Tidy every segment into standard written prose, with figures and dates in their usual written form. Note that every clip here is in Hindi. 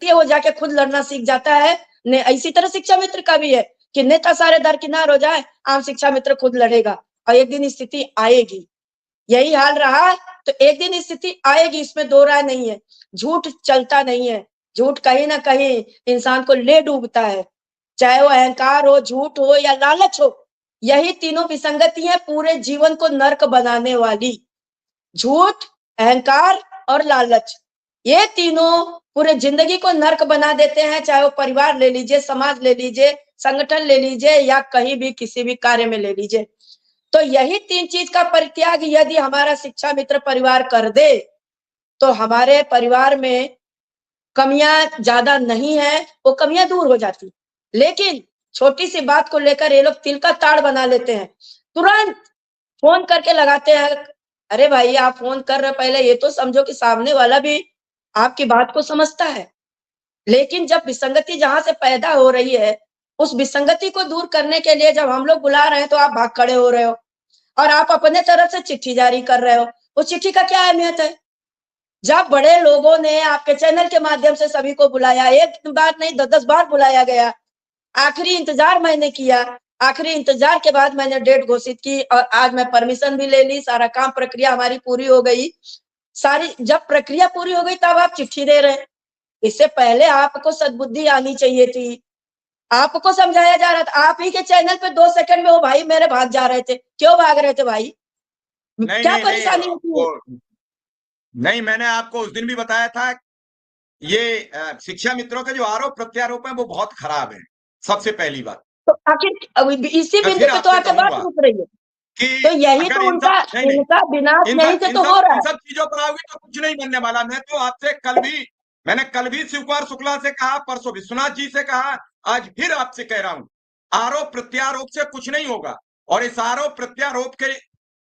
हो जाके खुद लड़ना सीख जाता है। इसी तरह शिक्षा मित्र का भी है कि नेता सारे दरकिनार हो जाए, आम शिक्षा मित्र खुद लड़ेगा और एक दिन स्थिति आएगी। यही हाल रहा तो एक दिन स्थिति आएगी, इसमें दो राय नहीं है। झूठ चलता नहीं है, झूठ कहीं ना कहीं इंसान को ले डूबता है, चाहे वो अहंकार हो, झूठ हो या लालच हो। यही तीनों विसंगति है पूरे जीवन को नर्क बनाने वाली। झूठ, अहंकार और लालच, ये तीनों पूरे जिंदगी को नर्क बना देते हैं। चाहे वो परिवार ले लीजिए, समाज ले लीजिए, संगठन ले लीजिए या कहीं भी किसी भी कार्य में ले लीजिए। तो यही तीन चीज का परित्याग यदि हमारा शिक्षा मित्र परिवार कर दे तो हमारे परिवार में कमियां ज्यादा नहीं है, वो कमियां दूर हो जाती। लेकिन छोटी सी बात को लेकर ये लोग तिल का ताड़ बना लेते हैं, तुरंत फोन करके लगाते हैं। अरे भाई, आप फोन कर रहे, पहले ये तो समझो कि सामने वाला भी आपकी बात को समझता है। लेकिन जब विसंगति जहां से पैदा हो रही है, उस विसंगति को दूर करने के लिए जब हम लोग बुला रहे हैं तो आप भाग खड़े हो रहे हो और आप अपने तरफ से चिट्ठी जारी कर रहे हो। उस चिट्ठी का क्या अहमियत है? जब बड़े लोगों ने आपके चैनल के माध्यम से सभी को बुलाया, एक बार नहीं 10-10 बार बुलाया गया, आखिरी इंतजार मैंने किया, आखिरी इंतजार के बाद मैंने डेट घोषित की और आज मैं परमिशन भी ले ली, सारा काम प्रक्रिया हमारी पूरी हो गई। सारी जब प्रक्रिया पूरी हो गई तब आप चिट्ठी दे रहे हैं। इससे पहले आपको सद्बुद्धि आनी चाहिए थी, आपको समझाया जा रहा था। आप ही के चैनल पे 2 सेकंड में वो भाई मेरे भाग जा रहे थे। क्यों भाग रहे थे भाई? नहीं क्या नहीं परेशानी होती है? नहीं, मैंने आपको उस दिन भी बताया था, ये शिक्षा मित्रों के जो आरोप प्रत्यारोप है वो बहुत खराब है, सबसे पहली बात। तो आखिर इसी मैं बिंदु फिर पे तो आपसे आके बात कहूंगा रुक रही है। कि तो यही अगर तो इन सब उनका नहीं नहीं इनका विनाश यहीं से तो हो रहा इन है। सब चीजों पर आओगे तो कुछ नहीं बनने वाला। मैंने कल भी शिव कुमार शुक्ला से कहा, परसों विश्वनाथ जी से कहा, आज फिर आपसे कह रहा हूं, आरोप प्रत्यारोप से कुछ नहीं होगा। और इस आरोप प्रत्यारोप के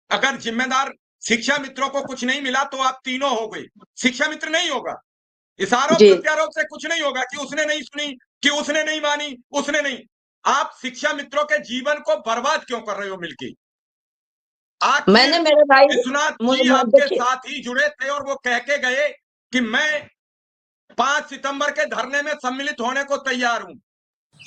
अगर जिम्मेदार शिक्षा मित्रों को कुछ नहीं मिला तो आप तीनों हो गए, शिक्षा मित्र नहीं होगा। इस आरोप जी प्रत्यारोप से कुछ नहीं होगा कि उसने नहीं सुनी, कि उसने नहीं मानी, उसने नहीं। आप शिक्षा मित्रों के जीवन को बर्बाद क्यों कर रहे हो मिलके? मैंने आखिर मेरे भाई विश्वनाथ जी आपके देखिए, साथ ही जुड़े थे और वो कह के गए कि मैं 5 सितंबर के धरने में सम्मिलित होने को तैयार हूं।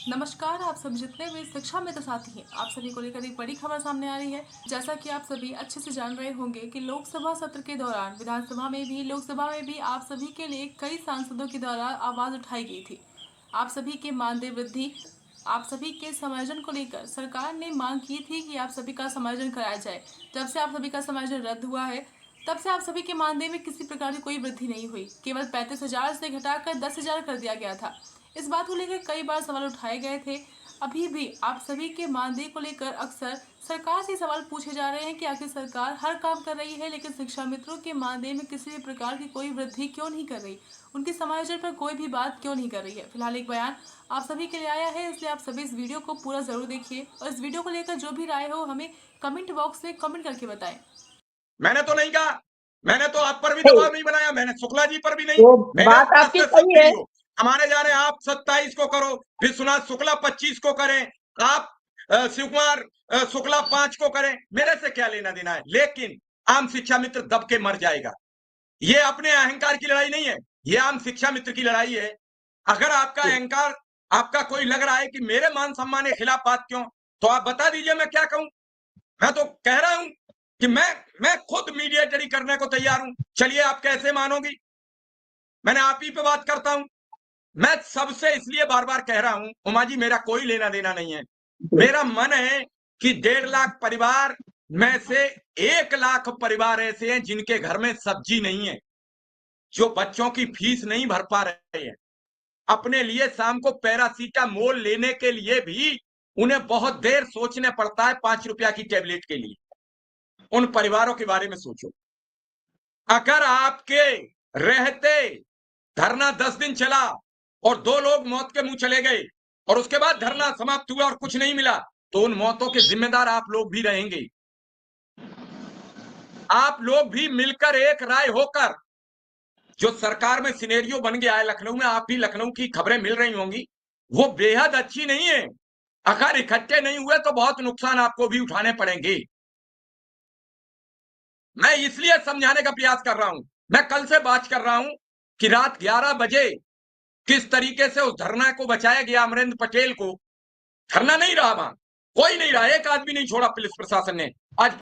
नमस्कार, आप सभी जितने भी शिक्षा मित्र साथी हैं, आप सभी को लेकर एक बड़ी खबर सामने आ रही है। जैसा कि आप सभी अच्छे से जान रहे होंगे कि लोकसभा सत्र के दौरान विधानसभा में भी, लोकसभा में भी आप सभी के लिए कई सांसदों के द्वारा आवाज उठाई गई थी। आप सभी के मानदेय वृद्धि, आप सभी के समायोजन को लेकर सरकार ने मांग की थी कि आप सभी का समायोजन कराया जाए। जब से आप सभी का समायोजन रद्द हुआ है, तब से आप सभी के मानदेय में किसी प्रकार की कोई वृद्धि नहीं हुई। केवल 35,000 से घटाकर 10,000 कर दिया गया था। इस बात को लेकर कई बार सवाल उठाए गए थे। अभी भी आप सभी के मानदेय को लेकर अक्सर सरकार से सवाल पूछे जा रहे हैं कि आखिर सरकार हर काम कर रही है, लेकिन शिक्षा मित्रों के मानदेय में किसी भी प्रकार की कोई वृद्धि क्यों नहीं कर रही, उनके समायोजन पर कोई भी बात क्यों नहीं कर रही है। फिलहाल एक बयान आप सभी के लिए आया है, इसलिए आप सभी इस वीडियो को पूरा जरूर देखिए और इस वीडियो को लेकर जो भी राय हो हमें कमेंट बॉक्स में कमेंट करके बताएं। मैंने तो नहीं कहा, मैंने तो आप पर भी दबाव नहीं बनाया, मैंने शुक्ला जी पर भी नहीं। वो मेरे बात ऊपर आपकी से सब सही है। वीडियो हमारे जा रहे हैं, आप 27 को करो, विश्वनाथ शुक्ला 25 को करें, आप शिव कुमार शुक्ला 5 को करें, मेरे से क्या लेना देना है। लेकिन आम शिक्षा मित्र दब के मर जाएगा। ये अपने अहंकार की लड़ाई नहीं है, ये आम शिक्षा मित्र की लड़ाई है। अगर आपका अहंकार, आपका कोई लग रहा है कि मेरे मान सम्मान के खिलाफ बात क्यों, तो आप बता दीजिए, मैं क्या कहूं। मैं तो कह रहा हूं कि मैं खुद मीडिएटरी करने को तैयार हूं। चलिए, आप कैसे मानोगी, मैंने आप ही पे बात करता हूं। मैं सबसे इसलिए बार बार कह रहा हूं, उमा जी, मेरा कोई लेना देना नहीं है। मेरा मन है कि 1.5 लाख परिवार में से 1 लाख परिवार ऐसे हैं जिनके घर में सब्जी नहीं है, जो बच्चों की फीस नहीं भर पा रहे हैं, अपने लिए शाम को पैरासीटामोल लेने के लिए भी उन्हें बहुत देर सोचने पड़ता है 5 रुपया की टैबलेट के लिए। उन परिवारों के बारे में सोचो। अगर आपके रहते धरना 10 दिन चला और 2 लोग मौत के मुंह चले गए और उसके बाद धरना समाप्त हुआ और कुछ नहीं मिला, तो उन मौतों के जिम्मेदार आप लोग भी रहेंगे। आप लोग भी मिलकर एक राय होकर, जो सरकार में सिनेरियो बन गया है लखनऊ में, आप भी लखनऊ की खबरें मिल रही होंगी, वो बेहद अच्छी नहीं है। अगर इकट्ठे नहीं हुए तो बहुत नुकसान आपको भी उठाने पड़ेंगे। मैं इसलिए समझाने का प्रयास कर रहा हूं। मैं कल से बात कर रहा हूं कि रात 11 बजे किस तरीके से उस धरना को बचाया गया, अमरेंद्र पटेल को, धरना नहीं रहा वहां, कोई नहीं रहा, एक आदमी नहीं छोड़ा पुलिस प्रशासन ने। आज